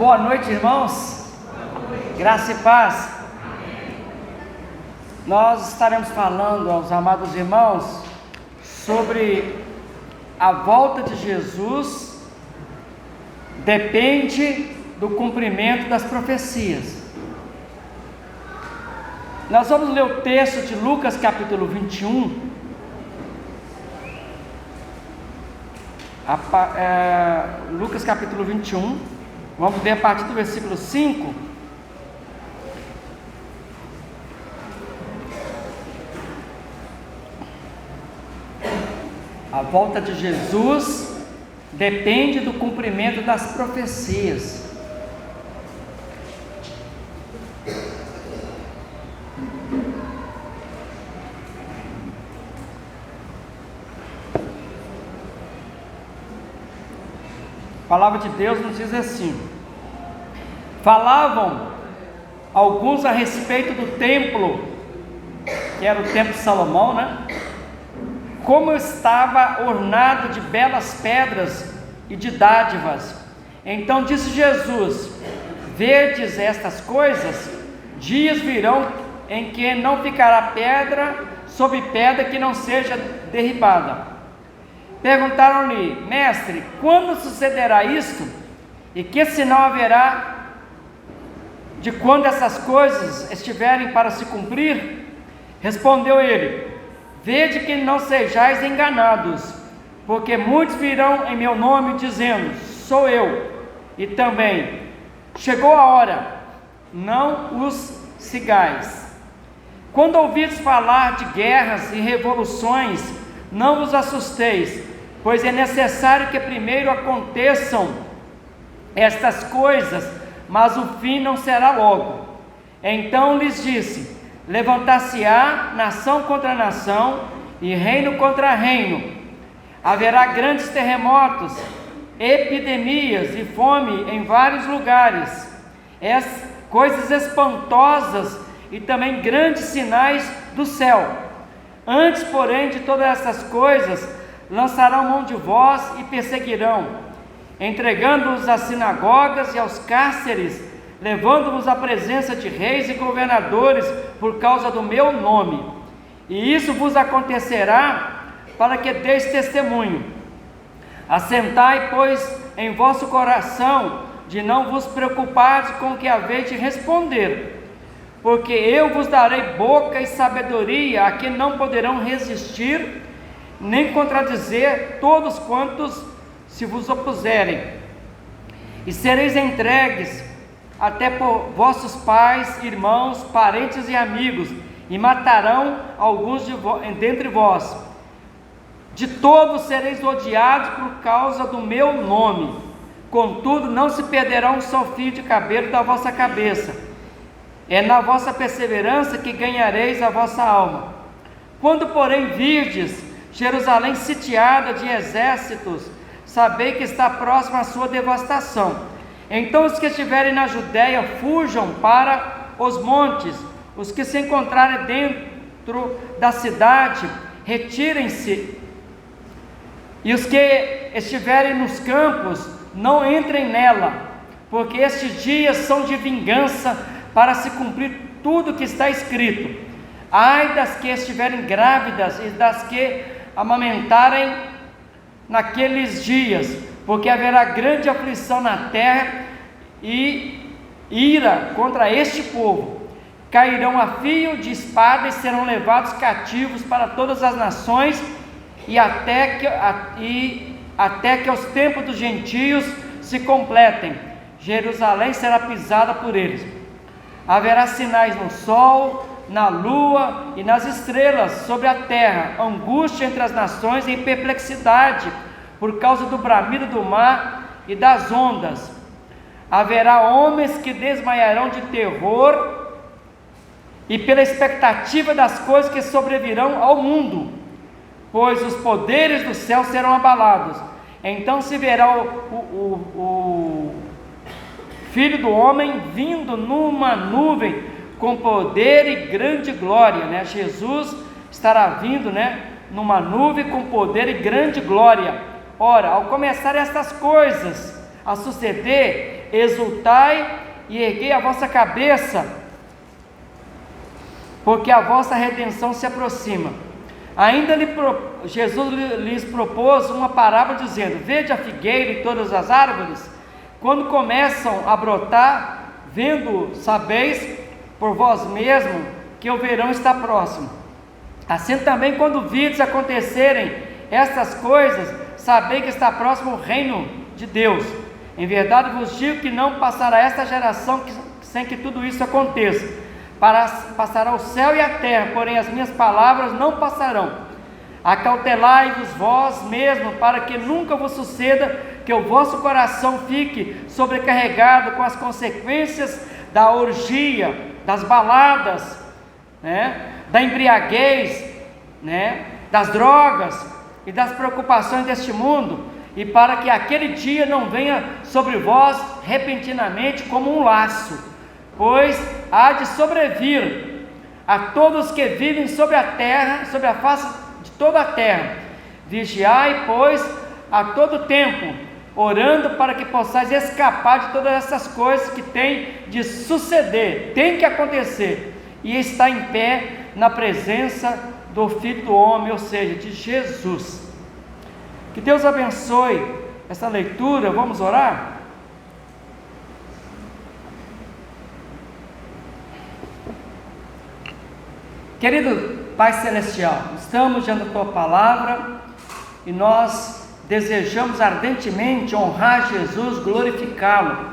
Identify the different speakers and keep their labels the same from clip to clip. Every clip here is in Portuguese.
Speaker 1: Boa noite, irmãos. Graça e paz. Nós estaremos falando aos amados irmãos sobre a volta de Jesus depende do cumprimento das profecias. Nós vamos ler o texto de Lucas capítulo 21. Lucas capítulo 21, vamos ler a partir do versículo 5. A volta de Jesus depende do cumprimento das profecias. A palavra de Deus nos diz assim: falavam alguns a respeito do templo, que era o templo de Salomão, como estava ornado de belas pedras e de dádivas. Então disse Jesus: vedes estas coisas? Dias virão em que não ficará pedra sobre pedra que não seja derribada. Perguntaram-lhe: mestre, quando sucederá isto? E que sinal haverá de quando essas coisas estiverem para se cumprir? Respondeu ele: vede que não sejais enganados, porque muitos virão em meu nome dizendo: sou eu, e também: chegou a hora, não os sigais. Quando ouvides falar de guerras e revoluções, não vos assusteis, pois é necessário que primeiro aconteçam estas coisas, mas o fim não será logo. Então lhes disse: levantar-se-á nação contra nação e reino contra reino. Haverá grandes terremotos, epidemias e fome em vários lugares, coisas espantosas e também grandes sinais do céu. Antes, porém, de todas essas coisas, lançarão mão de vós e perseguirão, entregando-os às sinagogas e aos cárceres, levando-vos à presença de reis e governadores por causa do meu nome. E isso vos acontecerá para que deis testemunho. Assentai, pois, em vosso coração, de não vos preocupardes com o que haveis de responder, porque eu vos darei boca e sabedoria a que não poderão resistir, nem contradizer todos quantos se vos opuserem. E sereis entregues até por vossos pais, irmãos, parentes e amigos, e matarão alguns dentre vós. De todos sereis odiados por causa do meu nome. Contudo, não se perderá um só fio de cabelo da vossa cabeça. É na vossa perseverança que ganhareis a vossa alma. Quando, porém, virdes Jerusalém sitiada de exércitos, sabei que está próxima a sua devastação. Então os que estiverem na Judéia fujam para os montes, os que se encontrarem dentro da cidade retirem-se, e os que estiverem nos campos não entrem nela, porque estes dias são de vingança, para se cumprir tudo que está escrito. Ai das que estiverem grávidas e das que amamentarem naqueles dias, porque haverá grande aflição na terra e ira contra este povo. Cairão a fio de espada e serão levados cativos para todas as nações, e até que os tempos dos gentios se completem, Jerusalém será pisada por eles. Haverá sinais no sol, na lua e nas estrelas sobre a terra, angústia entre as nações e perplexidade, por causa do bramido do mar e das ondas. Haverá homens que desmaiarão de terror e pela expectativa das coisas que sobrevirão ao mundo, pois os poderes do céu serão abalados. Então se verá o Filho do Homem vindo numa nuvem com poder e grande glória, Jesus estará vindo, numa nuvem com poder e grande glória. Ora, ao começar estas coisas a suceder, exultai e erguei a vossa cabeça, porque a vossa redenção se aproxima. Ainda Jesus lhes propôs uma parábola dizendo: vede a figueira e todas as árvores, quando começam a brotar, vendo, sabeis por vós mesmos que o verão está próximo. Assim também, quando virdes acontecerem estas coisas, sabei que está próximo o reino de Deus. Em verdade vos digo que não passará esta geração sem que tudo isso aconteça. Passará o céu e a terra, porém as minhas palavras não passarão. Acautelai-vos vós mesmos, para que nunca vos suceda que o vosso coração fique sobrecarregado com as consequências da orgia, das baladas, da embriaguez, das drogas e das preocupações deste mundo, e para que aquele dia não venha sobre vós repentinamente como um laço, pois há de sobrevir a todos que vivem sobre a terra, sobre a face de toda a terra. Vigiai, pois, a todo tempo, orando para que possais escapar de todas essas coisas que têm de suceder, tem que acontecer, e estar em pé na presença do Filho do Homem, ou seja, de Jesus. Que Deus abençoe essa leitura. Vamos orar? Querido Pai Celestial, estamos diante da Tua Palavra e nós desejamos ardentemente honrar Jesus, glorificá-lo.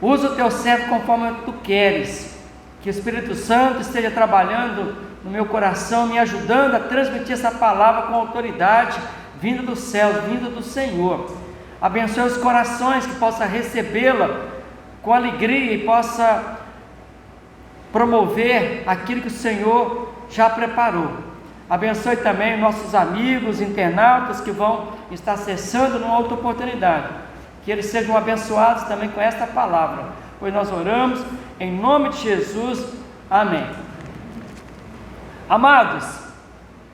Speaker 1: Usa o Teu servo conforme Tu queres, que o Espírito Santo esteja trabalhando no meu coração, me ajudando a transmitir essa palavra com autoridade, vinda dos céus, vinda do Senhor. Abençoe os corações, que possa recebê-la com alegria e possa promover aquilo que o Senhor já preparou. Abençoe também nossos amigos, internautas que vão estar acessando numa outra oportunidade, que eles sejam abençoados também com esta palavra, pois nós oramos em nome de Jesus, amém. Amados,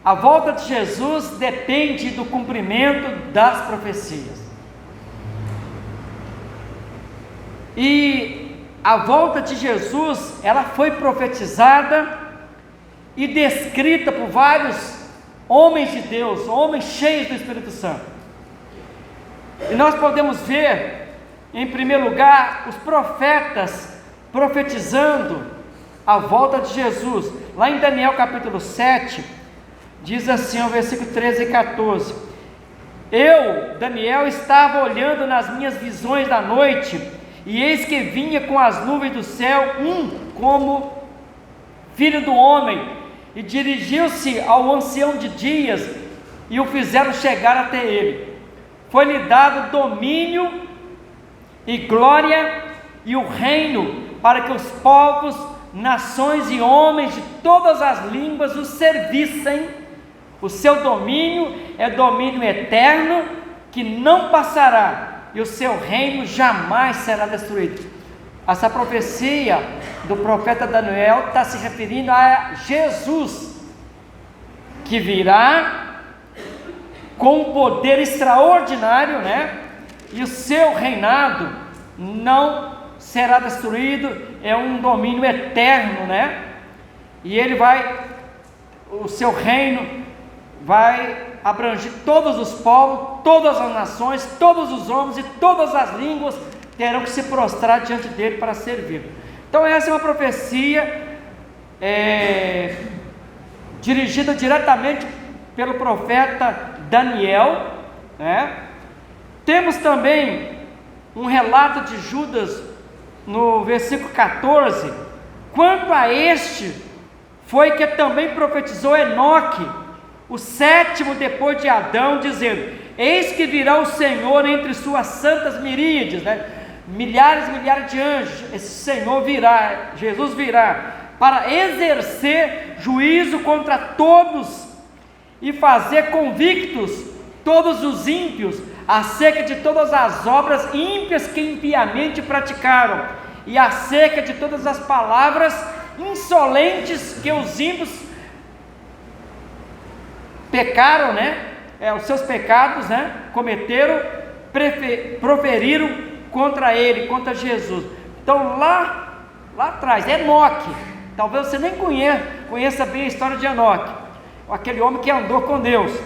Speaker 1: a volta de Jesus depende do cumprimento das profecias, e a volta de Jesus, ela foi profetizada e descrita por vários homens de Deus, homens cheios do Espírito Santo. E nós podemos ver, em primeiro lugar, os profetas profetizando a volta de Jesus. Lá em Daniel capítulo 7, diz assim, o versículo 13 e 14: eu, Daniel, estava olhando nas minhas visões da noite, e eis que vinha com as nuvens do céu como filho do homem, e dirigiu-se ao ancião de dias, e o fizeram chegar até ele. Foi-lhe dado domínio e glória e o reino, para que os povos, nações e homens de todas as línguas o servissem. O seu domínio é domínio eterno, que não passará, e o seu reino jamais será destruído. Essa profecia do profeta Daniel está se referindo a Jesus, que virá com um poder extraordinário, e o seu reinado não será destruído, é um domínio eterno, e ele o seu reino vai abranger todos os povos, todas as nações, todos os homens e todas as línguas terão que se prostrar diante dele para servir. Então essa é uma profecia dirigida diretamente pelo profeta Daniel, Temos também um relato de Judas no versículo 14: quanto a este foi que também profetizou Enoque, o sétimo depois de Adão, dizendo: eis que virá o Senhor entre suas santas miríades, milhares e milhares de anjos. Esse Senhor virá, Jesus virá, para exercer juízo contra todos e fazer convictos todos os ímpios acerca de todas as obras ímpias que impiamente praticaram, e acerca de todas as palavras insolentes que os ímpios pecaram, os seus pecados, cometeram, proferiram contra ele, contra Jesus. Então lá atrás, Enoque, talvez você nem conheça bem a história de Enoque, aquele homem que andou com Deus,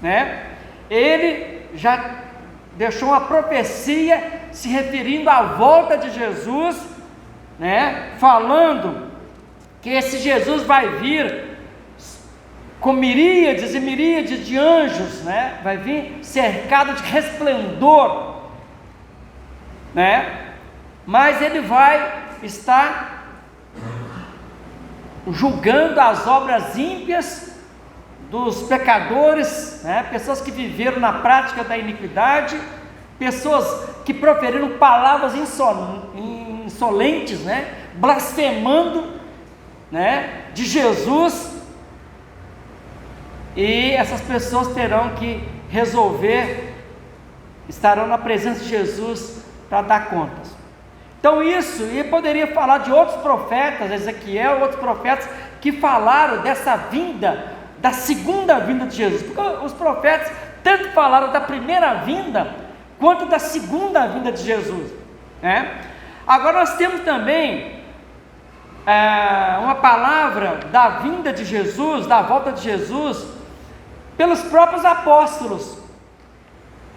Speaker 1: né? Ele já deixou uma profecia se referindo à volta de Jesus, né? Falando que esse Jesus vai vir com miríades e miríades de anjos, né? Vai vir cercado de resplendor, né? Mas ele vai estar julgando as obras ímpias dos pecadores, né? Pessoas que viveram na prática da iniquidade, pessoas que proferiram palavras insolentes, né? Blasfemando, né? De Jesus. E essas pessoas terão que resolver, estarão na presença de Jesus para dar contas. Então isso, e poderia falar de outros profetas, Ezequiel, outros profetas que falaram dessa vinda, da segunda vinda de Jesus, porque os profetas tanto falaram da primeira vinda, quanto da segunda vinda de Jesus, né? Agora nós temos também uma palavra da vinda de Jesus, da volta de Jesus, pelos próprios apóstolos.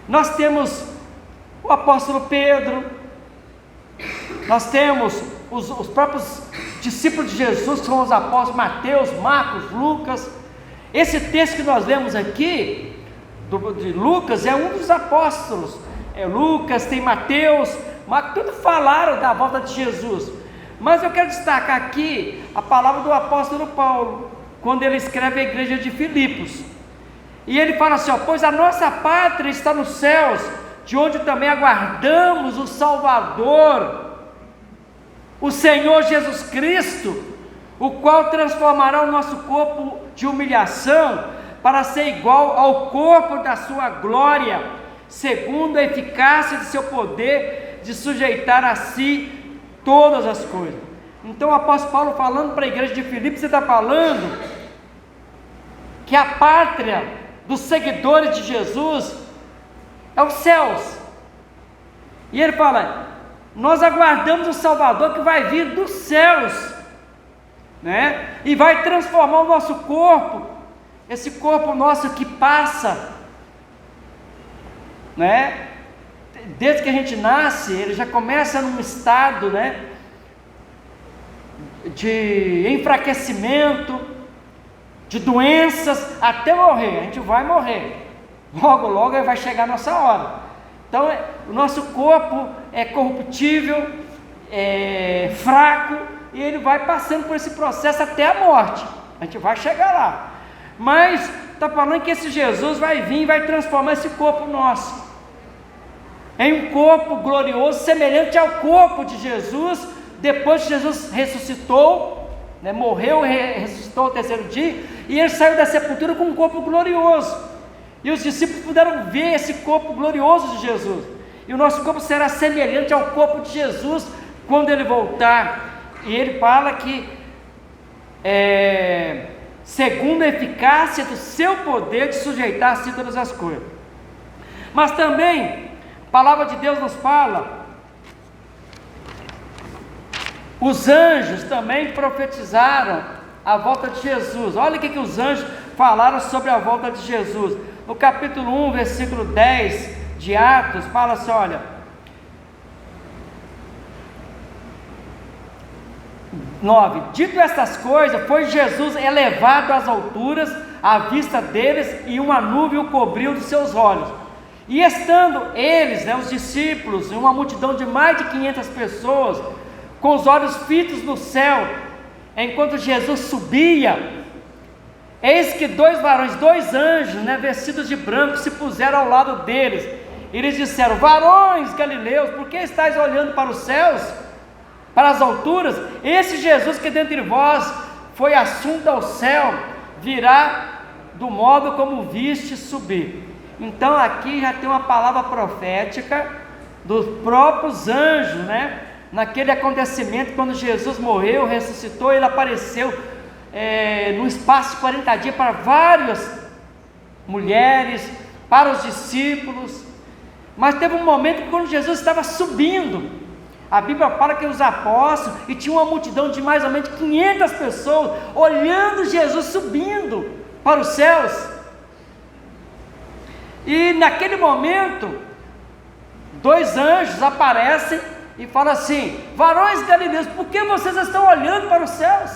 Speaker 1: Nós temos o apóstolo Pedro, nós temos os próprios discípulos de Jesus, que são os apóstolos Mateus, Marcos, Lucas. Esse texto que nós lemos aqui, de Lucas, é um dos apóstolos. Lucas, tem Mateus, Marcos, tudo falaram da volta de Jesus. Mas eu quero destacar aqui a palavra do apóstolo Paulo, quando ele escreve à igreja de Filipos. E ele fala assim, pois a nossa pátria está nos céus, de onde também aguardamos o Salvador, o Senhor Jesus Cristo, o qual transformará o nosso corpo de humilhação, para ser igual ao corpo da sua glória, segundo a eficácia de seu poder, de sujeitar a si todas as coisas. Então o apóstolo Paulo, falando para a igreja de Filipos, ele está falando que a pátria dos seguidores de Jesus é os céus. E ele fala, nós aguardamos o Salvador que vai vir dos céus, né? E vai transformar o nosso corpo, esse corpo nosso que passa, né? Desde que a gente nasce, ele já começa num estado, né, de enfraquecimento, de doenças, até morrer. A gente vai morrer, logo vai chegar a nossa hora. Então o nosso corpo é corruptível, é fraco, e ele vai passando por esse processo até a morte. A gente vai chegar lá, mas está falando que esse Jesus vai vir e vai transformar esse corpo nosso em um corpo glorioso, semelhante ao corpo de Jesus, depois que Jesus ressuscitou, né, morreu e ressuscitou ao terceiro dia, e ele saiu da sepultura com um corpo glorioso, e os discípulos puderam ver esse corpo glorioso de Jesus, e o nosso corpo será semelhante ao corpo de Jesus, quando ele voltar. E ele fala que, segundo a eficácia do seu poder de sujeitar-se a todas as coisas. Mas também, a palavra de Deus nos fala, os anjos também profetizaram a volta de Jesus. Olha o que os anjos falaram sobre a volta de Jesus. No capítulo 1, versículo 10 de Atos, fala assim, olha, 9, dito estas coisas, foi Jesus elevado às alturas, à vista deles, e uma nuvem o cobriu dos seus olhos. E estando eles, né, os discípulos, uma multidão de mais de 500 pessoas, com os olhos fitos no céu, enquanto Jesus subia, eis que dois varões, dois anjos, né, vestidos de branco, se puseram ao lado deles, e lhes disseram, varões galileus, por que estáis olhando para os céus, para as alturas? Esse Jesus que dentre vós foi assunto ao céu, virá do modo como viste subir. Então aqui já tem uma palavra profética dos próprios anjos, né? Naquele acontecimento, quando Jesus morreu, ressuscitou, ele apareceu no espaço de 40 dias para várias mulheres, para os discípulos, Mas teve um momento que quando Jesus estava subindo, a Bíblia fala que os apóstolos, e tinha uma multidão de mais ou menos 500 pessoas, olhando Jesus subindo para os céus. E naquele momento, 2 anjos aparecem e falam assim: varões galileus, por que vocês estão olhando para os céus?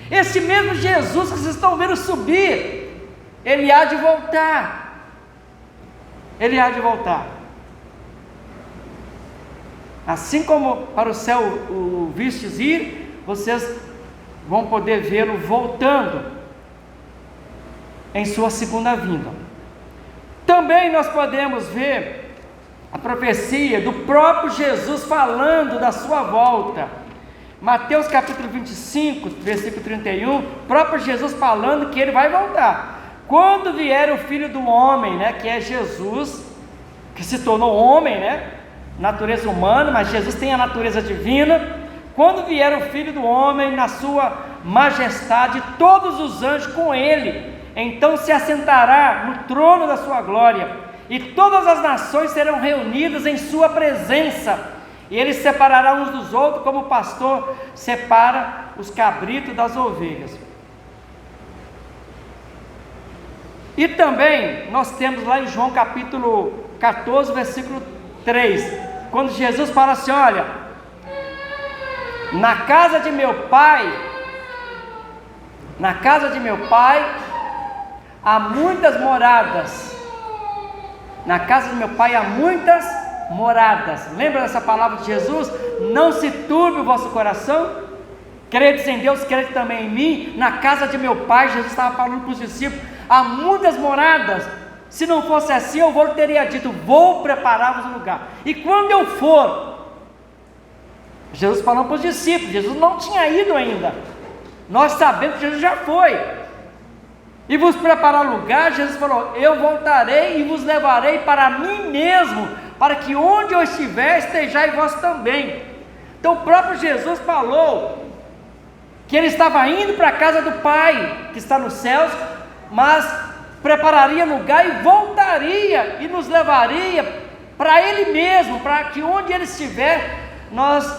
Speaker 1: Esse mesmo Jesus que vocês estão vendo subir, Ele há de voltar. Ele há de voltar. Assim como para o céu o vistes ir, vocês vão poder vê-lo voltando em sua segunda vinda. Também nós podemos ver a profecia do próprio Jesus falando da sua volta. Mateus capítulo 25, versículo 31, próprio Jesus falando que Ele vai voltar. Quando vier o Filho do Homem, né, que é Jesus, que se tornou homem, né, natureza humana, mas Jesus tem a natureza divina. Quando vier o Filho do Homem na sua majestade, todos os anjos com Ele, então se assentará no trono da sua glória, e todas as nações serão reunidas em sua presença, e Ele separará uns dos outros, como o pastor separa os cabritos das ovelhas. E também nós temos lá em João capítulo 14, versículo 3, quando Jesus fala assim: olha, na casa de meu pai há muitas moradas. Na casa de meu pai há muitas moradas. Lembra dessa palavra de Jesus? Não se turbe o vosso coração. Credes em Deus, credes também em mim. Na casa de meu pai, Jesus estava falando para os discípulos, há muitas moradas. Se não fosse assim, eu teria dito: vou preparar-vos um lugar. E quando eu for, Jesus falou para os discípulos, Jesus não tinha ido ainda. Nós sabemos que Jesus já foi. E vos preparar lugar, Jesus falou: eu voltarei e vos levarei para mim mesmo, para que onde eu estiver, estejais vós também. Então o próprio Jesus falou que Ele estava indo para a casa do Pai, que está nos céus, mas prepararia lugar e voltaria e nos levaria para Ele mesmo, para que onde Ele estiver, nós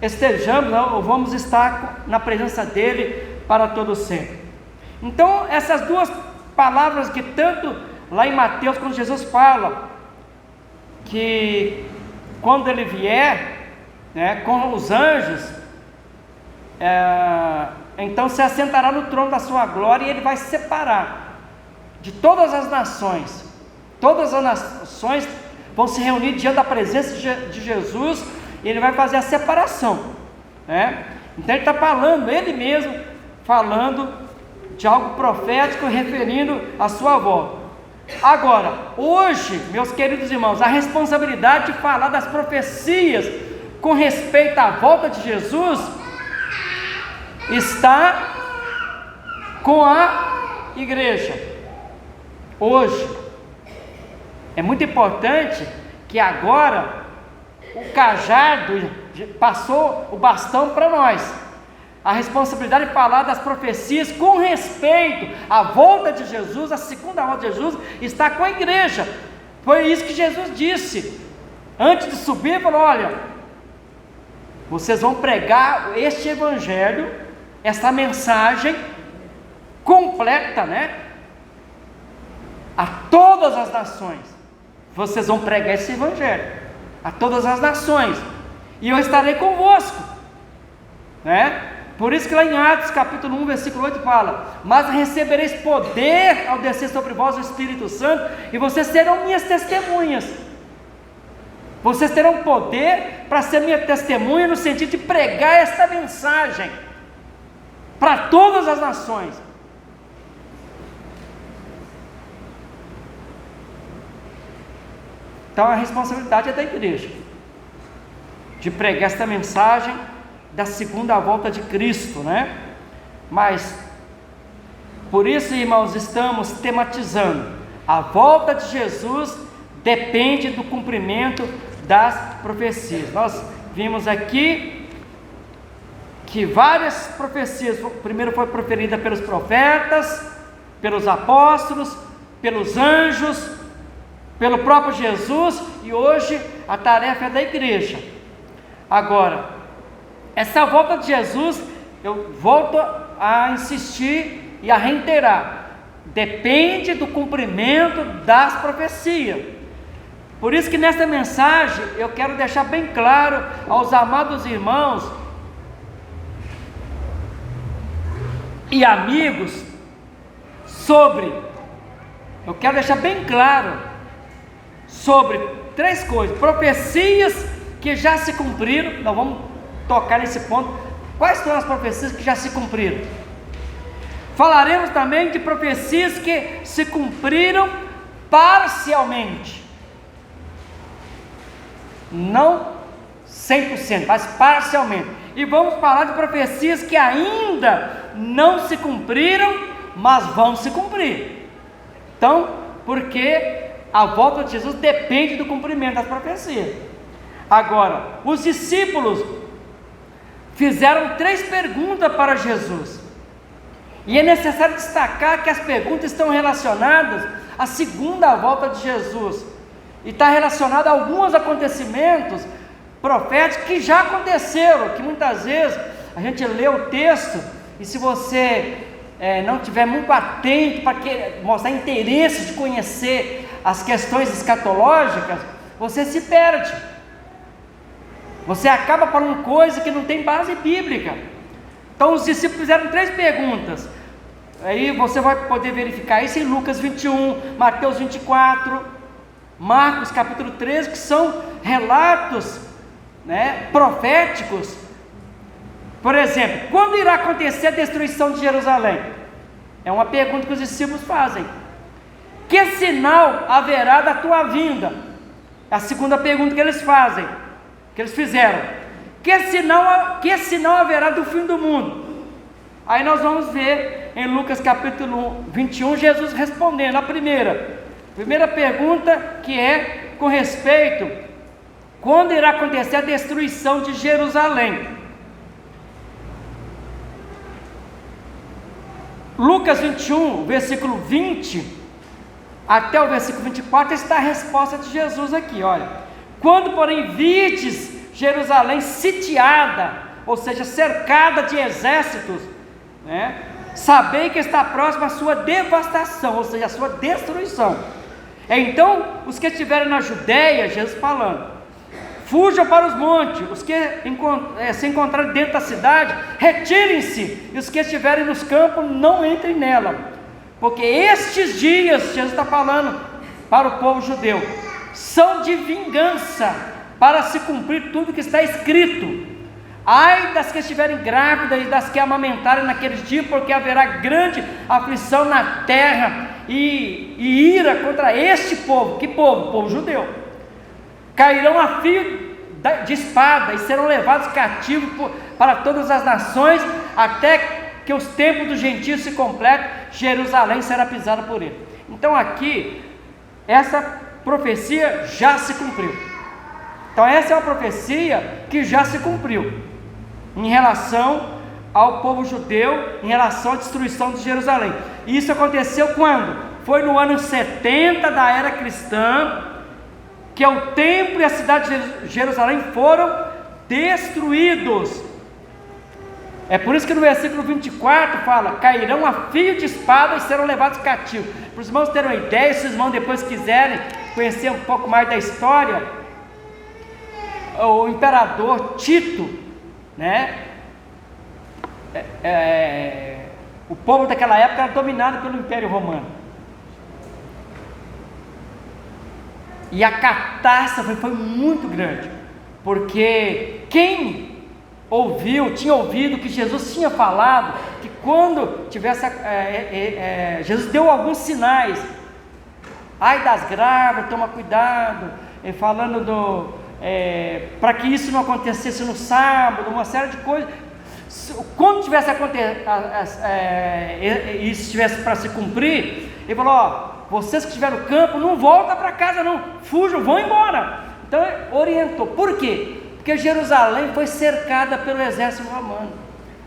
Speaker 1: estejamos, ou vamos estar na presença dEle para todo sempre. Então essas duas palavras que tanto lá em Mateus, quando Jesus fala que quando Ele vier, né, com os anjos, então se assentará no trono da sua glória, e Ele vai separar de todas as nações. Todas as nações vão se reunir diante da presença de Jesus, e Ele vai fazer a separação, né? Então Ele está falando, Ele mesmo falando de algo profético, referindo a sua volta. Agora, hoje, meus queridos irmãos, a responsabilidade de falar das profecias com respeito à volta de Jesus está com a igreja. Hoje é muito importante que agora o cajado passou o bastão para nós. A responsabilidade de falar das profecias com respeito à volta de Jesus, a segunda volta de Jesus, está com a igreja. Foi isso que Jesus disse antes de subir. Ele falou: olha, vocês vão pregar este evangelho, essa mensagem completa, né, a todas as nações. Vocês vão pregar esse evangelho a todas as nações, e eu estarei convosco, né? Por isso que lá em Atos capítulo 1, versículo 8 fala: mas recebereis poder ao descer sobre vós o Espírito Santo, e vocês serão minhas testemunhas. Vocês terão poder para ser minha testemunha, no sentido de pregar esta mensagem para todas as nações. Então a responsabilidade é da igreja, de pregar esta mensagem da segunda volta de Cristo, né? Mas, por isso, irmãos, estamos tematizando: a volta de Jesus depende do cumprimento das profecias. Nós vimos aqui que várias profecias, primeiro foi proferida pelos profetas, pelos apóstolos, pelos anjos, pelo próprio Jesus, e hoje a tarefa é da igreja. Agora, essa volta de Jesus, eu volto a insistir e a reiterar, depende do cumprimento das profecias. Por isso que nesta mensagem eu quero deixar bem claro aos amados irmãos e amigos eu quero deixar bem claro sobre 3 coisas: profecias que já se cumpriram. Nós vamos tocar nesse ponto. Quais são as profecias que já se cumpriram? Falaremos também de profecias que se cumpriram parcialmente, não 100%, mas parcialmente. E vamos falar de profecias que ainda não se cumpriram, mas vão se cumprir. Então, porque a volta de Jesus depende do cumprimento das profecias. Agora, os discípulos fizeram 3 perguntas para Jesus, e é necessário destacar que as perguntas estão relacionadas à segunda volta de Jesus, e está relacionada a alguns acontecimentos proféticos que já aconteceram, que muitas vezes a gente lê o texto, e se você não estiver muito atento para mostrar interesse de conhecer as questões escatológicas, você se perde, você acaba falando coisa que não tem base bíblica. Então os discípulos fizeram 3 perguntas, aí você vai poder verificar isso em Lucas 21, Mateus 24, Marcos capítulo 13, que são relatos, proféticos. Por exemplo, quando irá acontecer a destruição de Jerusalém? É uma pergunta que os discípulos fazem. Que sinal haverá da tua vinda? É a segunda pergunta que eles fazem, que eles fizeram. Que sinal haverá do fim do mundo? Aí nós vamos ver em Lucas capítulo 21, Jesus respondendo a primeira pergunta, que é com respeito, quando irá acontecer a destruição de Jerusalém? Lucas 21, versículo 20 até o versículo 24, está a resposta de Jesus aqui, olha: quando porém virdes Jerusalém sitiada, ou seja, cercada de exércitos, sabei que está próxima a sua devastação, ou seja, a sua destruição. Então os que estiverem na Judéia, Jesus falando, fujam para os montes, os que se encontrarem dentro da cidade, retirem-se, e os que estiverem nos campos, não entrem nela, porque estes dias, Jesus está falando para o povo judeu, são de vingança, para se cumprir tudo que está escrito. Ai das que estiverem grávidas e das que amamentarem naqueles dias, porque haverá grande aflição na terra e ira contra este povo. Que povo? O povo judeu. Cairão a fio de espada e serão levados cativos para todas as nações, até que os tempos dos gentios se completem, Jerusalém será pisada por ele. Então aqui, essa profecia já se cumpriu. Então essa é uma profecia que já se cumpriu, em relação ao povo judeu, em relação à destruição de Jerusalém. E isso aconteceu quando? Foi no ano 70 da era cristã, que o templo e a cidade de Jerusalém foram destruídos. É por isso que no versículo 24 fala, cairão a fio de espada e serão levados cativos. Para os irmãos terem uma ideia, se os irmãos depois quiserem conhecer um pouco mais da história, o imperador Tito, o povo daquela época era dominado pelo Império Romano, e a catástrofe foi muito grande, porque quem tinha ouvido que Jesus tinha falado, que quando tivesse, Jesus deu alguns sinais, ai das grávidas, toma cuidado, falando para que isso não acontecesse no sábado, uma série de coisas. Quando tivesse isso estivesse para se cumprir, ele falou: vocês que estiverem no campo, não voltam para casa não, fujam, vão embora. Então ele orientou. Por quê? Porque Jerusalém foi cercada pelo exército romano,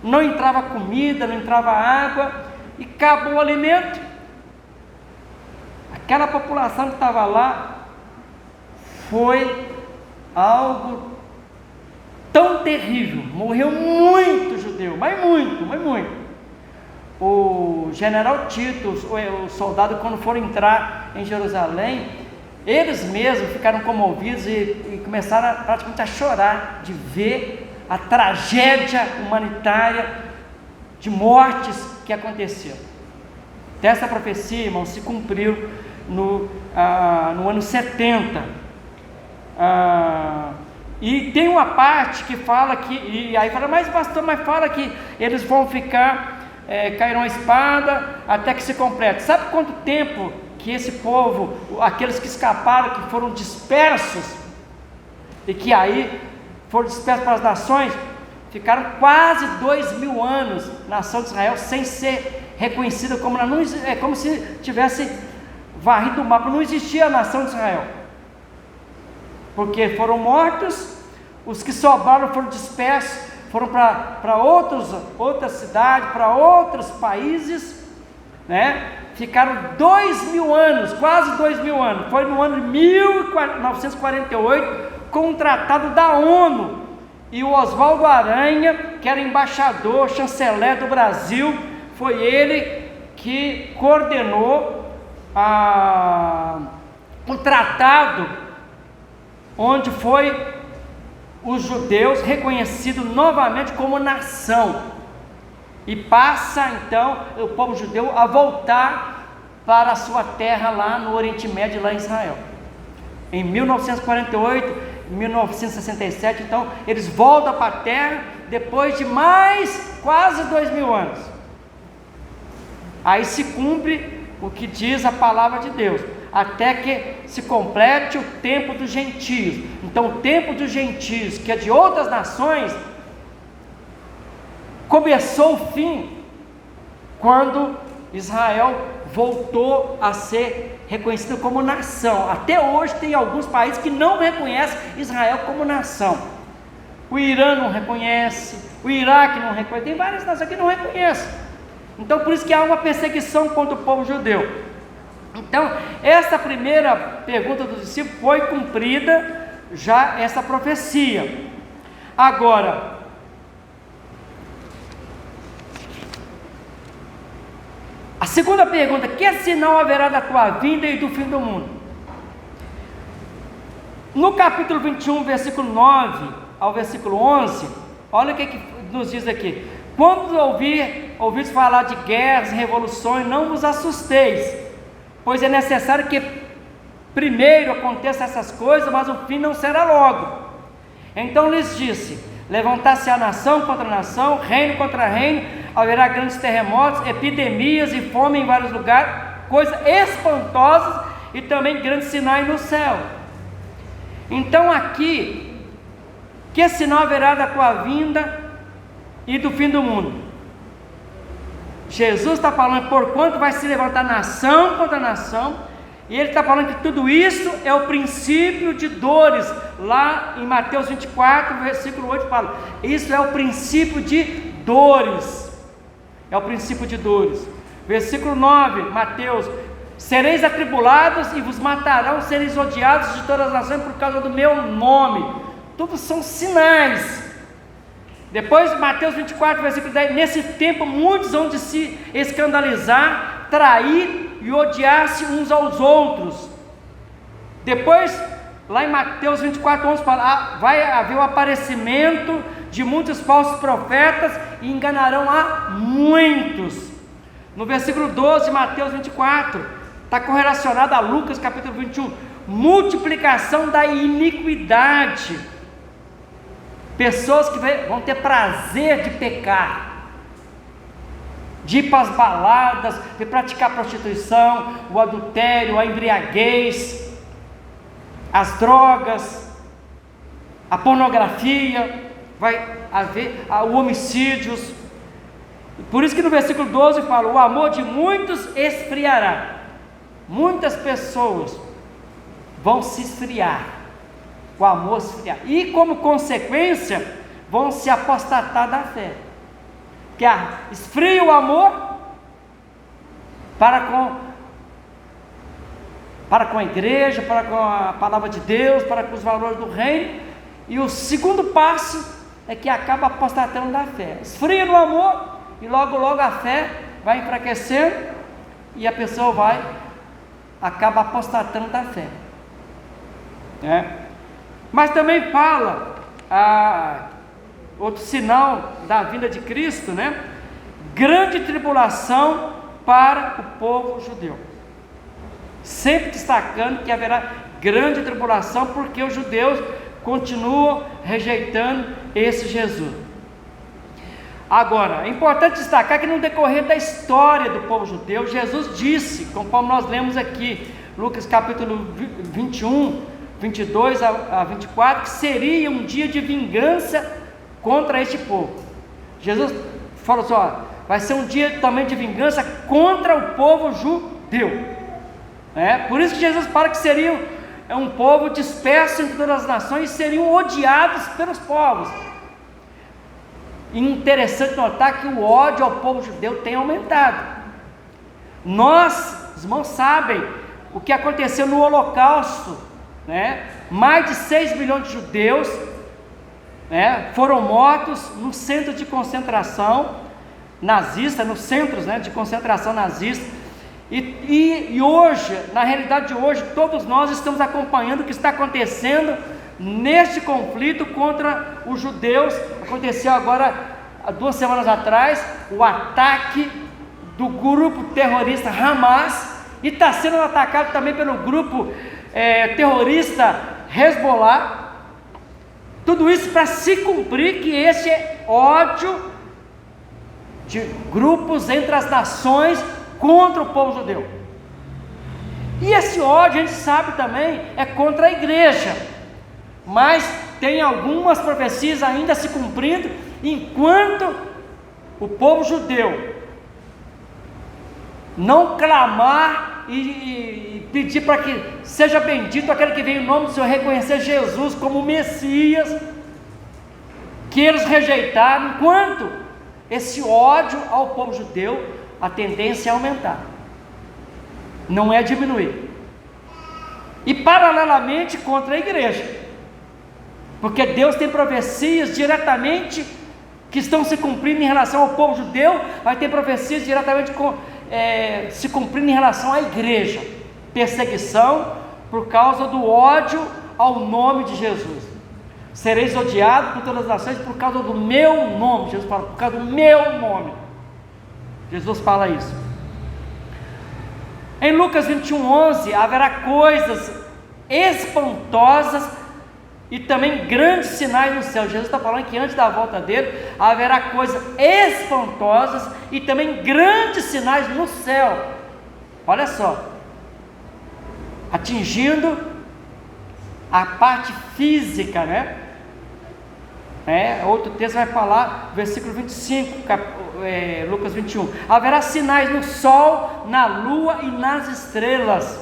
Speaker 1: não entrava comida, não entrava água, e acabou o alimento. Aquela população que estava lá foi algo tão terrível. Morreu muito judeu, mas muito. O general Tito, o soldado, quando foram entrar em Jerusalém, eles mesmos ficaram comovidos e começaram praticamente a chorar de ver a tragédia humanitária de mortes que aconteceu. Essa profecia, irmão, se cumpriu no ano 70. E tem uma parte que fala que, e aí fala, mas pastor, mas fala que eles vão ficar, cairão a espada até que se complete. Sabe quanto tempo que esse povo, aqueles que escaparam, que foram dispersos, e que aí foram dispersos para as nações, ficaram quase 2000 anos, nação de Israel, sem ser reconhecida como, é como se tivesse varrido o mapa, não existia a nação de Israel, porque foram mortos, os que sobraram foram dispersos, foram para outras cidades, para outros países, né? Ficaram 2000 anos, quase 2000 anos, foi no ano de 1948, com um tratado da ONU, e o Oswaldo Aranha, que era embaixador, chanceler do Brasil, foi ele que coordenou o tratado, onde foi os judeus reconhecidos novamente como nação, e passa então o povo judeu a voltar para a sua terra lá no Oriente Médio, lá em Israel. Em 1948, 1967, então eles voltam para a terra depois de mais quase 2000 anos. Aí se cumpre o que diz a palavra de Deus, até que se complete o tempo dos gentios. Então o tempo dos gentios, que é de outras nações, começou o fim quando Israel voltou a ser reconhecido como nação. Até hoje tem alguns países que não reconhecem Israel como nação. O Irã não reconhece, o Iraque não reconhece, tem várias nações que não reconhecem. Então por isso que há uma perseguição contra o povo judeu. Então essa primeira pergunta do discípulo foi cumprida já essa profecia. Agora, a segunda pergunta: que sinal haverá da tua vinda e do fim do mundo? No capítulo 21, versículo 9 ao versículo 11, olha o que nos diz aqui: quando ouvis falar de guerras e revoluções, não vos assusteis, pois é necessário que primeiro aconteçam essas coisas, mas o fim não será logo. Então lhes disse: levantar-se-á nação contra nação, reino contra reino, haverá grandes terremotos, epidemias e fome em vários lugares, coisas espantosas e também grandes sinais no céu. Então aqui, que sinal haverá da tua vinda e do fim do mundo? Jesus está falando porquanto vai se levantar nação contra nação, e ele está falando que tudo isso é o princípio de dores. Lá em Mateus 24, versículo 8 fala, isso é o princípio de dores. É o princípio de dores. Versículo 9, Mateus: sereis atribulados e vos matarão, sereis odiados de todas as nações por causa do meu nome. Tudo são sinais. Depois, Mateus 24, versículo 10: nesse tempo muitos vão de se escandalizar, trair e odiar-se uns aos outros. Depois, lá em Mateus 24, 11 fala, vai haver o aparecimento de muitos falsos profetas e enganarão a muitos. No versículo 12, Mateus 24, está correlacionado a Lucas capítulo 21, multiplicação da iniquidade, pessoas que vão ter prazer de pecar, de ir para as baladas, de praticar a prostituição, o adultério, a embriaguez, as drogas, a pornografia, vai haver homicídios. Por isso que no versículo 12 fala, o amor de muitos esfriará. Muitas pessoas vão se esfriar, o amor esfriar, e como consequência vão se apostatar da fé, que esfria o amor para com para com a igreja, para com a palavra de Deus, para com os valores do reino. E o segundo passo é que acaba apostatando da fé, esfria no amor, e logo logo a fé vai enfraquecendo e a pessoa acaba apostatando da fé, Mas também fala outro sinal da vinda de Cristo, grande tribulação para o povo judeu, sempre destacando que haverá grande tribulação, porque os judeus continuam rejeitando esse Jesus. Agora, é importante destacar que no decorrer da história do povo judeu, Jesus disse, conforme nós lemos aqui, Lucas capítulo 21, 22 a 24, que seria um dia de vingança contra este povo. Jesus falou assim, vai ser um dia também de vingança contra o povo judeu. Por isso que Jesus fala que seria um povo disperso em todas as nações e seriam odiados pelos povos. E interessante notar que o ódio ao povo judeu tem aumentado. Nós, os irmãos, sabem o que aconteceu no Holocausto, mais de 6 milhões de judeus foram mortos no centro de concentração nazista, nos centros de concentração nazista. E hoje, na realidade de hoje, todos nós estamos acompanhando o que está acontecendo neste conflito contra os judeus. Aconteceu agora, há 2 semanas atrás, o ataque do grupo terrorista Hamas, e está sendo atacado também pelo grupo terrorista Hezbollah. Tudo isso para se cumprir que esse ódio de grupos entre as nações contra o povo judeu. E esse ódio, a gente sabe também, é contra a igreja, mas tem algumas profecias ainda se cumprindo, enquanto o povo judeu não clamar e pedir para que seja bendito aquele que vem em nome do Senhor, reconhecer Jesus como Messias, que eles rejeitaram, enquanto esse ódio ao povo judeu, a tendência é aumentar, não é diminuir. E paralelamente contra a igreja, porque Deus tem profecias diretamente que estão se cumprindo em relação ao povo judeu, vai ter profecias diretamente se cumprindo em relação à igreja. Perseguição por causa do ódio ao nome de Jesus. Sereis odiados por todas as nações por causa do meu nome. Jesus fala, por causa do meu nome. Jesus fala isso. Em Lucas 21:11, haverá coisas espantosas e também grandes sinais no céu. Jesus está falando que antes da volta dele, haverá coisas espantosas e também grandes sinais no céu. Olha só, atingindo a parte física, outro texto vai falar, versículo 25, Lucas 21, haverá sinais no sol, na lua e nas estrelas.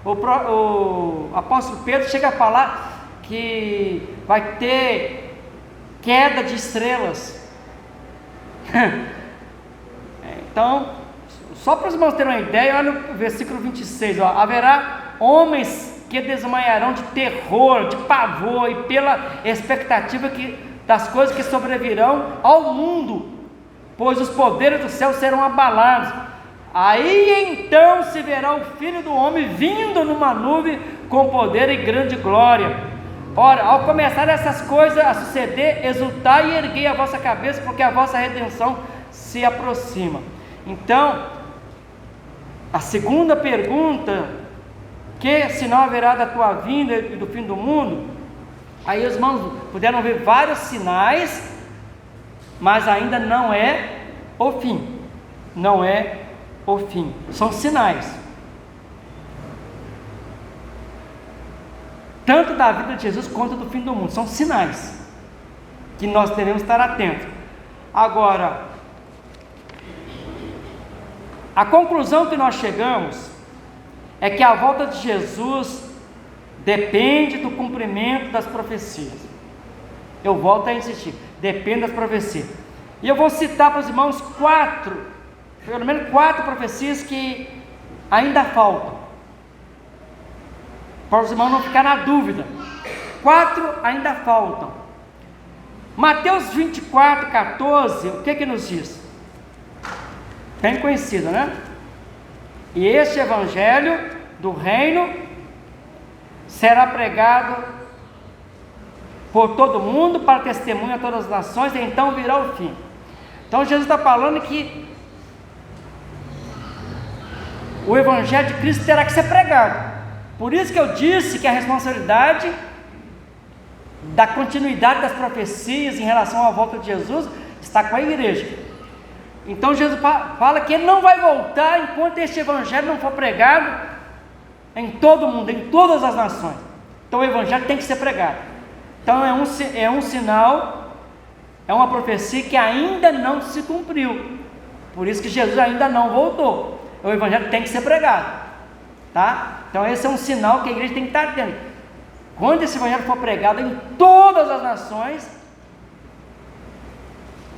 Speaker 1: O apóstolo Pedro chega a falar que vai ter queda de estrelas. Então, só para os irmãos terem uma ideia, olha o versículo 26, haverá homens que desmaiarão de terror, de pavor, e pela expectativa das coisas que sobrevirão ao mundo, pois os poderes do céu serão abalados. Aí então se verá o Filho do Homem vindo numa nuvem com poder e grande glória. Ora, ao começar essas coisas a suceder, exultai e erguei a vossa cabeça, porque a vossa redenção se aproxima. Então, a segunda pergunta, que sinal haverá da tua vinda e do fim do mundo? Aí os irmãos puderam ver vários sinais, mas ainda não é o fim. Não é o fim, são sinais. Tanto da vida de Jesus quanto do fim do mundo, são sinais que nós devemos estar atentos. Agora, a conclusão que nós chegamos é que a volta de Jesus depende do cumprimento das profecias. Eu volto a insistir, depende das profecias. E eu vou citar para os irmãos pelo menos quatro profecias que ainda faltam. para os irmãos não ficar na dúvida. 4 ainda faltam. Mateus 24, 14, o que nos diz? Bem conhecido, né? E este evangelho do reino será pregado por todo mundo, para testemunho a todas as nações, e então virá o fim. Então Jesus está falando que o evangelho de Cristo terá que ser pregado. Por isso que eu disse que a responsabilidade da continuidade das profecias em relação à volta de Jesus está com a igreja. Então Jesus fala que Ele não vai voltar enquanto este evangelho não for pregado em todo mundo, em todas as nações. Então o evangelho tem que ser pregado. Então é um sinal, é uma profecia que ainda não se cumpriu. Por isso que Jesus ainda não voltou. O evangelho tem que ser pregado, tá? Então esse é um sinal que a igreja tem que estar tendo. Quando esse evangelho for pregado em todas as nações,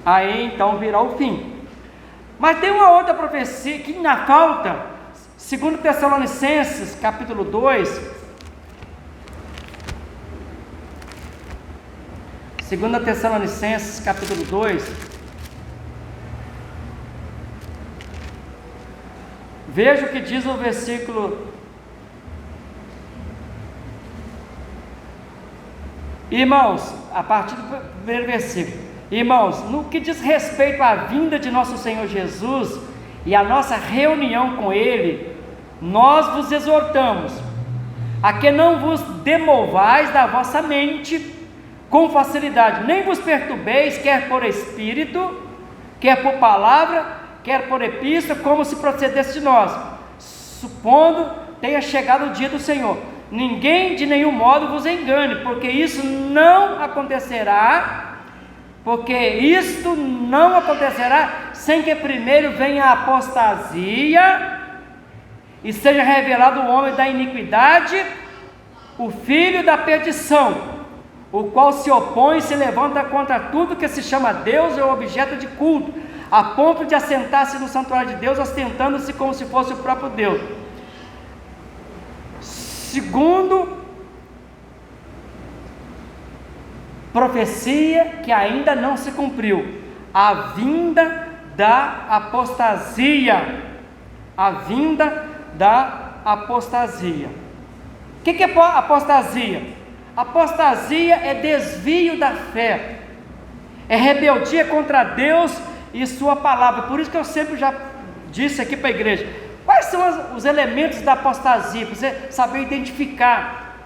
Speaker 1: aí então virá o fim. Mas tem uma outra profecia que ainda falta, 2 Tessalonicenses, capítulo 2. 2 Tessalonicenses, capítulo 2. Veja o que diz o versículo. Irmãos, a partir do primeiro versículo. Irmãos, no que diz respeito à vinda de nosso Senhor Jesus e à nossa reunião com Ele, nós vos exortamos a que não vos demovais da vossa mente com facilidade, nem vos perturbeis, quer por espírito, quer por palavra, quer por epístola, como se procedesse de nós, supondo tenha chegado o dia do Senhor. Ninguém de nenhum modo vos engane, porque isto não acontecerá sem que primeiro venha a apostasia e seja revelado o homem da iniquidade, o filho da perdição, o qual se opõe e se levanta contra tudo que se chama Deus ou objeto de culto, a ponto de assentar-se no santuário de Deus, ostentando-se como se fosse o próprio Deus. Segundo, profecia que ainda não se cumpriu, a vinda da apostasia. A vinda da apostasia. O que é apostasia? Apostasia é desvio da fé, é rebeldia contra Deus e sua palavra. Por isso que eu sempre já disse aqui para a igreja, quais são os elementos da apostasia, para você saber identificar,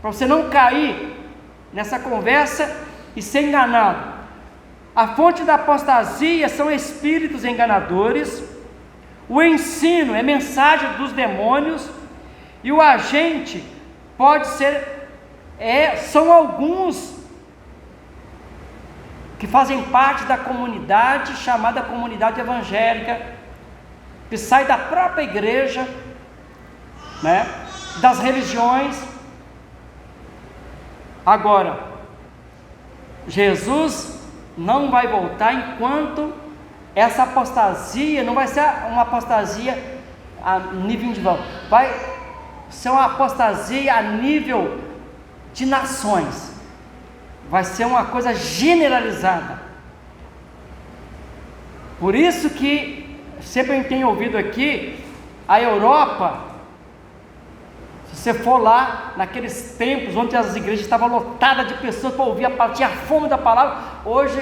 Speaker 1: para você não cair nessa conversa e ser enganado. A fonte da apostasia são espíritos enganadores, o ensino é mensagem dos demônios, e o agente pode ser, são alguns que fazem parte da comunidade chamada comunidade evangélica, que sai da própria igreja, né, das religiões. Agora, Jesus não vai voltar enquanto essa apostasia, não vai ser uma apostasia a nível individual, vai ser uma apostasia a nível de nações, vai ser uma coisa generalizada. Por isso que sempre eu tenho ouvido aqui, a Europa, se você for lá naqueles tempos onde as igrejas estavam lotadas de pessoas para ouvir a palavra, tinha fome da palavra, hoje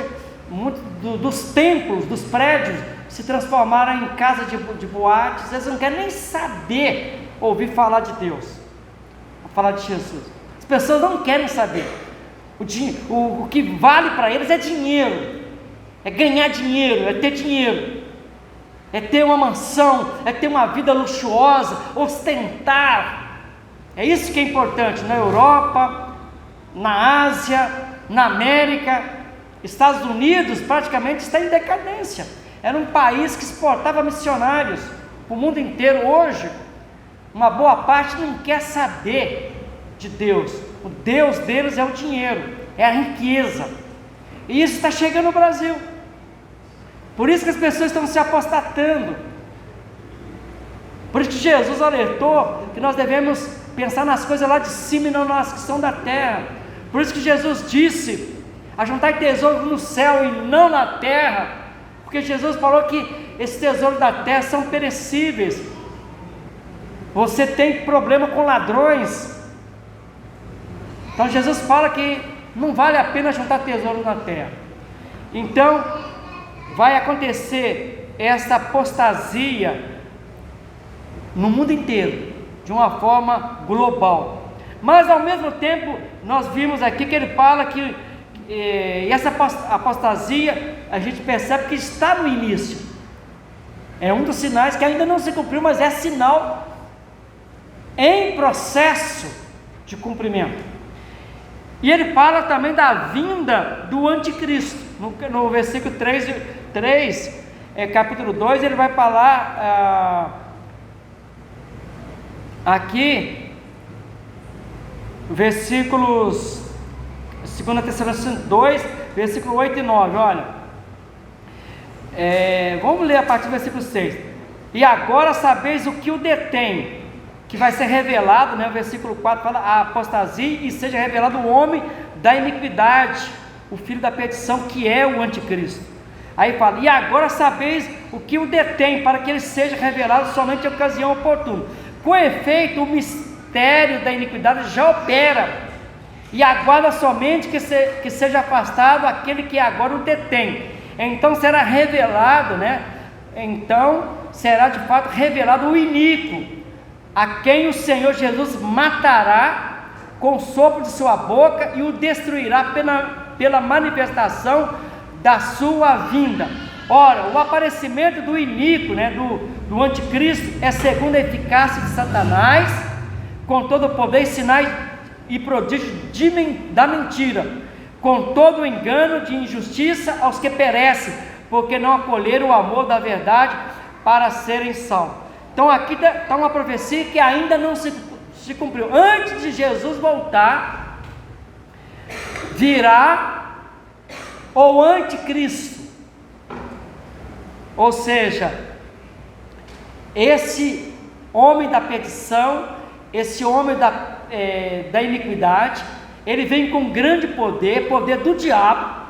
Speaker 1: muitos dos templos, dos prédios se transformaram em casa de boates. Eles não querem nem saber ouvir falar de Deus, falar de Jesus. As pessoas não querem saber. O que vale para eles é dinheiro, é ganhar dinheiro, é ter dinheiro, é ter uma mansão, é ter uma vida luxuosa, ostentar. É isso que é importante na Europa, na Ásia, na América. Estados Unidos praticamente está em decadência. Era um país que exportava missionários para o mundo inteiro. Hoje, uma boa parte não quer saber de Deus. O Deus deles é o dinheiro, é a riqueza. E isso está chegando no Brasil. Por isso que as pessoas estão se apostatando. Por isso que Jesus alertou que nós devemos pensar nas coisas lá de cima e não nas que são da terra. Por isso que Jesus disse: ajuntai tesouro no céu e não na terra, porque Jesus falou que esses tesouros da terra são perecíveis. Você tem problema com ladrões, então Jesus fala que não vale a pena juntar tesouro na terra. Então vai acontecer essa apostasia no mundo inteiro, de uma forma global. Mas ao mesmo tempo nós vimos aqui que ele fala que essa apostasia, a gente percebe que está no início. É um dos sinais que ainda não se cumpriu, mas é sinal em processo de cumprimento. E ele fala também da vinda do anticristo. No versículo 3, capítulo 2, ele vai falar aqui, versículos 2 Tessalonicenses 2, versículo 8 e 9, olha, vamos ler a partir do versículo 6. E agora sabeis o que o detém, que vai ser revelado, né? O versículo 4 fala: a apostasia, e seja revelado o homem da iniquidade, o filho da perdição, que é o anticristo. Aí fala: e agora sabeis o que o detém, para que ele seja revelado somente em ocasião oportuna. Com efeito, o mistério da iniquidade já opera, e aguarda somente que seja afastado aquele que agora o detém. Então será revelado, né? Então será de fato revelado o iníquo, a quem o Senhor Jesus matará com o sopro de sua boca e o destruirá pela manifestação da sua vinda. Ora, o aparecimento do iníquo, né, do anticristo, é segundo a eficácia de Satanás, com todo o poder, sinais e prodígios da mentira, com todo o engano de injustiça aos que perecem, porque não acolheram o amor da verdade para serem salvos. Então aqui está uma profecia que ainda não se cumpriu. Antes de Jesus voltar, virá o anticristo. Ou seja, esse homem da perdição, esse homem da iniquidade, ele vem com grande poder do diabo,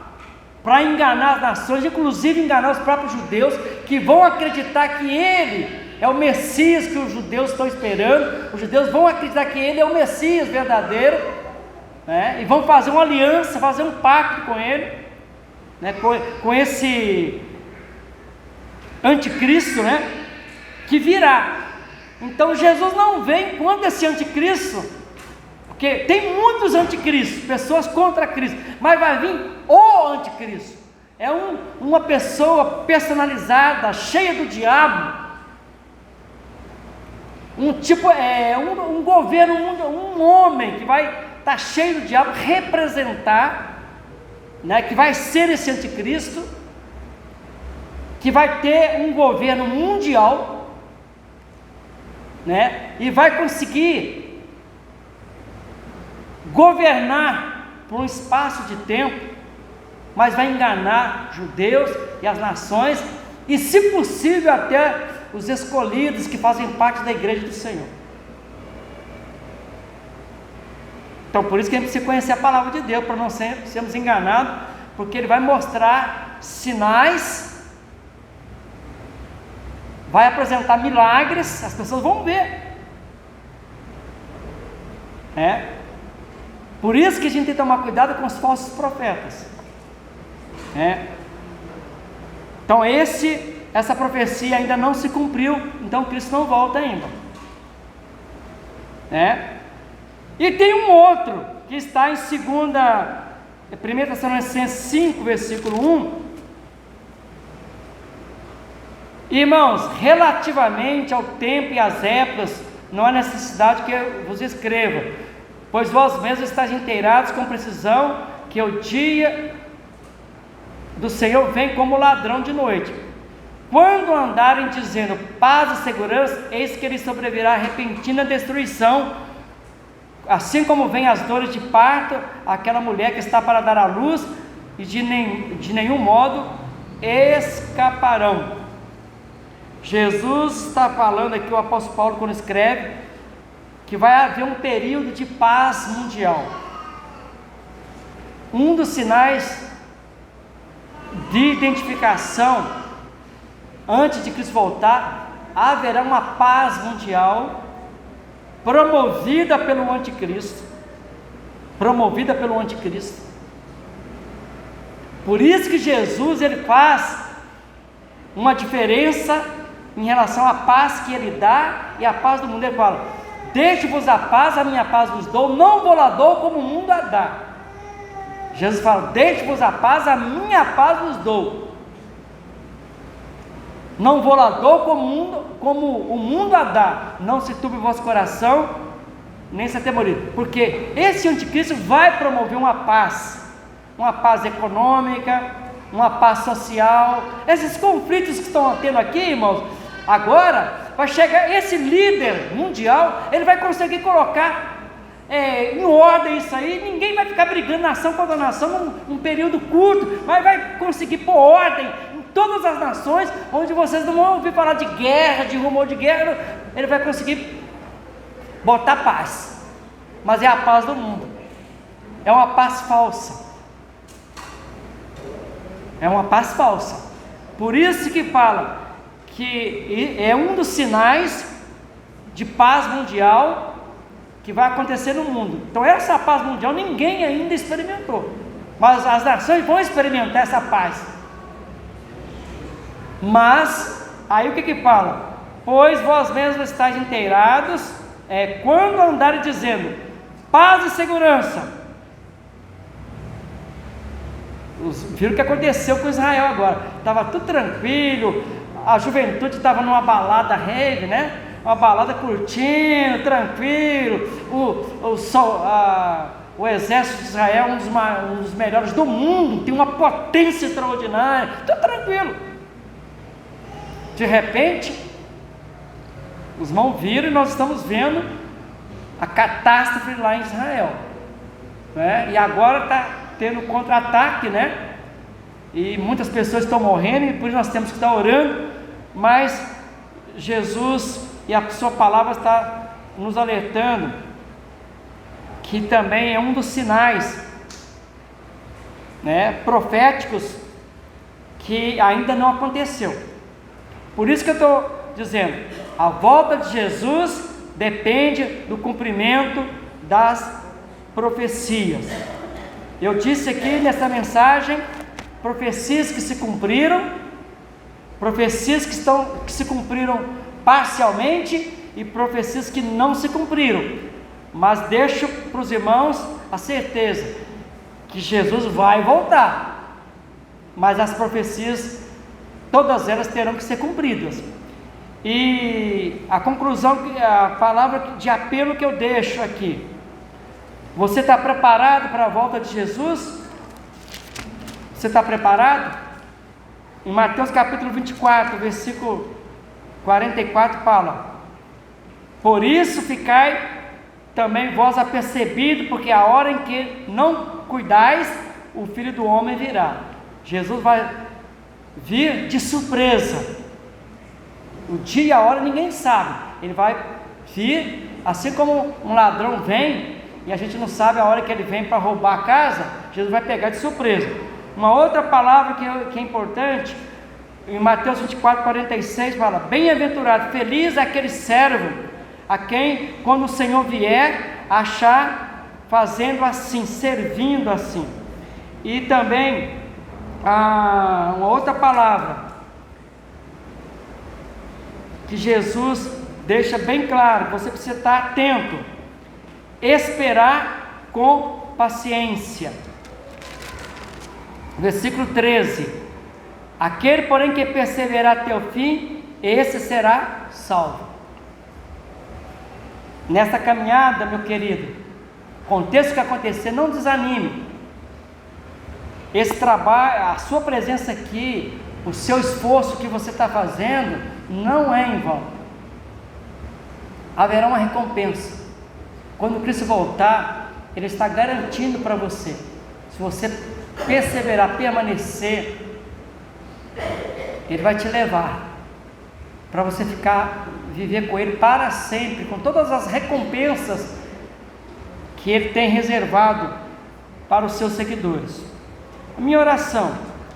Speaker 1: para enganar as nações, inclusive enganar os próprios judeus, que vão acreditar que ele é o Messias que os judeus estão esperando. Os judeus vão acreditar que ele é o Messias verdadeiro, né? E vão fazer uma aliança, fazer um pacto com ele, né? com esse anticristo, né? Que virá. Então Jesus não vem quando esse anticristo, porque tem muitos anticristos, pessoas contra Cristo, mas vai vir o anticristo. É uma pessoa personalizada, cheia do diabo, um governo, um homem que vai estar cheio do diabo, representar, né, que vai ser esse anticristo, que vai ter um governo mundial, né, e vai conseguir governar por um espaço de tempo, mas vai enganar judeus e as nações, e se possível até os escolhidos que fazem parte da igreja do Senhor. Então por isso que a gente precisa conhecer a palavra de Deus, para não sermos enganados, porque ele vai mostrar sinais, vai apresentar milagres, as pessoas vão ver. Por isso que a gente tem que tomar cuidado com os falsos profetas. Então essa profecia ainda não se cumpriu, então Cristo não volta ainda. E tem um outro que está em 1 Tessalonicenses 5, versículo 1. Irmãos, relativamente ao tempo e às épocas, não há necessidade que eu vos escreva, pois vós mesmos estáis inteirados com precisão que o dia do Senhor vem como ladrão de noite. Quando andarem dizendo paz e segurança, eis que lhes sobrevirá repentina destruição, assim como vem as dores de parto àquela mulher que está para dar à luz, e de nenhum modo escaparão. Jesus está falando aqui, o apóstolo Paulo, quando escreve, que vai haver um período de paz mundial. Um dos sinais de identificação, antes de Cristo voltar, haverá uma paz mundial promovida pelo anticristo. Promovida pelo anticristo. Por isso que Jesus, ele faz uma diferença em relação à paz que ele dá e à paz do mundo. Ele fala: deixe-vos a paz, a minha paz vos dou, não vou lá dou como o mundo a dá. Jesus fala: deixe-vos a paz, a minha paz vos dou. Não vou lá dou como o mundo a dá. Não se turbe o vosso coração, nem se atemorize. Porque esse anticristo vai promover uma paz econômica, uma paz social. Esses conflitos que estão tendo aqui, irmãos, agora vai chegar esse líder mundial, ele vai conseguir colocar em ordem isso aí. Ninguém vai ficar brigando nação contra nação num período curto, mas vai conseguir pôr ordem em todas as nações, onde vocês não vão ouvir falar de guerra, de rumor de guerra. Ele vai conseguir botar paz, mas é a paz do mundo, é uma paz falsa, é uma paz falsa. Por isso que fala que é um dos sinais de paz mundial que vai acontecer no mundo. Então essa paz mundial ninguém ainda experimentou, mas as nações vão experimentar essa paz. Mas aí o que fala? Pois vós mesmos estáis inteirados, quando andarem dizendo paz e segurança. Viram o que aconteceu com Israel agora? Estava tudo tranquilo, a juventude estava numa balada rave, né? Uma balada curtindo, tranquilo. O exército de Israel é um dos melhores do mundo, tem uma potência extraordinária, tudo tranquilo. De repente, os irmãos viram e nós estamos vendo a catástrofe lá em Israel, né? E agora está tendo contra-ataque, né? E muitas pessoas estão morrendo, e por isso nós temos que estar orando. Mas Jesus e a sua palavra está nos alertando que também é um dos sinais, né, proféticos que ainda não aconteceu. Por isso que eu estou dizendo, a volta de Jesus depende do cumprimento das profecias. Eu disse aqui nessa mensagem, profecias que se cumpriram, profecias que se cumpriram parcialmente e profecias que não se cumpriram. Mas deixo para os irmãos a certeza que Jesus vai voltar, mas as profecias, todas elas terão que ser cumpridas. E a conclusão, a palavra de apelo que eu deixo aqui: você está preparado para a volta de Jesus? Você está preparado? Em Mateus capítulo 24, versículo 44 fala: por isso ficai também vós apercebidos, porque a hora em que não cuidais, o Filho do Homem virá. Jesus vai vir de surpresa. O dia e a hora ninguém sabe. Ele vai vir, assim como um ladrão vem, e a gente não sabe a hora que ele vem para roubar a casa. Jesus vai pegar de surpresa. Uma outra palavra que é importante, em Mateus 24, 46 fala: bem-aventurado, feliz é aquele servo a quem, quando o Senhor vier, achar fazendo assim, servindo assim. E também uma outra palavra que Jesus deixa bem claro, você precisa estar atento: esperar com paciência. Versículo 13: aquele, porém, que perseverar até o fim, esse será salvo. Nessa caminhada, meu querido, aconteça o que acontecer, não desanime. Esse trabalho, a sua presença aqui, o seu esforço que você está fazendo, não é em vão. Haverá uma recompensa. Quando Cristo voltar, Ele está garantindo para você, se você perseverar, permanecer, Ele vai te levar. para você viver com Ele para sempre, com todas as recompensas que Ele tem reservado para os seus seguidores. A minha oração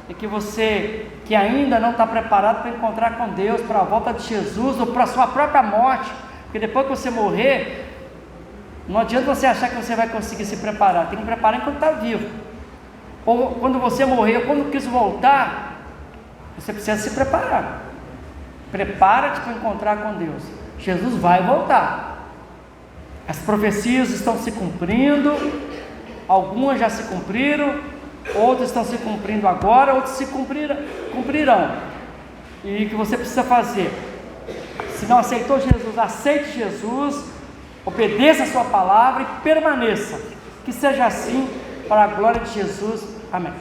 Speaker 1: é que você que ainda não está preparado para encontrar com Deus, para a volta de Jesus ou para a sua própria morte, porque depois que você morrer, não adianta você achar que você vai conseguir se preparar, tem que preparar enquanto está vivo, ou quando você morrer, ou quando quis voltar, você precisa se preparar. Prepara-te para encontrar com Deus. Jesus vai voltar. As profecias estão se cumprindo, algumas já se cumpriram, outras estão se cumprindo agora, outras se cumprirão. E o que você precisa fazer? Se não aceitou Jesus, aceite Jesus, obedeça a sua palavra e permaneça. Que seja assim, para a glória de Jesus. Amém.